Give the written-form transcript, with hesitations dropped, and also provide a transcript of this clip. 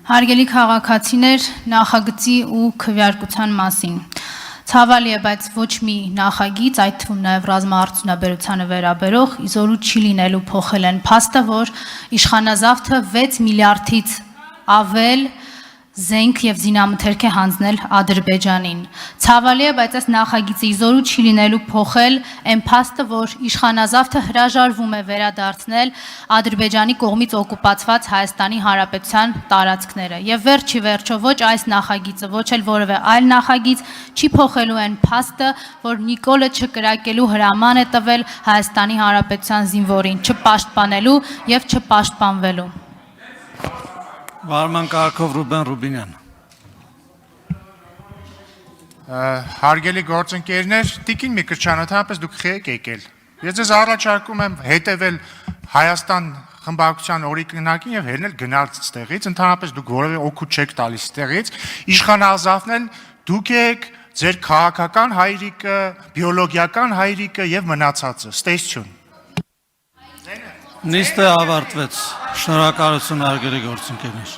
Հարգելի քաղաքացիներ, նախագծի ու քվեարկության մասին։ Ցավալի է, բայց ոչ մի նախագիծ, այդ թվում նաև ռազմաարդյունաբերությանը վերաբերող իզորու չի լինելու փոխել են փաստը, որ իշխանազավթը 6 միլիարդից ավել զենք եւ զինամթերք է հանձնել Ադրբեջանին։ Ցավալի է, բայց այս նախագիծը իզորու չի լինելու փոխել այն փաստը, որ իշխանազավթը հրաժարվում է վերադարձնել Ադրբեջանի կողմից օկուպացված Հայաստանի Հանրապետության տարածքները։ Եվ վերջի վերջո ոչ այս նախագիծը, ոչ էլ որևէ այլ նախագիծ չի փոխելու այն փաստը, որ Նիկոլը չկրակելու հրաման է տվել Հայաստանի Հանրապետության զինվորին, չպաշտպանելու եւ չպաշտպանվելու։ Վարման կարգով Ռուբեն Ռուբինյան։ Հարգելի գործընկերներ, Տիկին Միկրչյան, ընդհանրապես դուք խեք եկել։ Ես ձեզ առաջարկում եմ հետևել Հայաստան խմբակցության օրինակին եւ հերնել գնալ ստեղից, ընդհանրապես դուք որևէ օգուտ չեք տալիս ստեղից, իշխանազավթն դուք եք, ձեր քաղաքական հայրիկը, բիոլոգիական հայրիկը եւ մնացածը։ Ստեսություն։ Նիստը ավարտվեց։ Շնորհակալություն հարգելի գործընկերներ։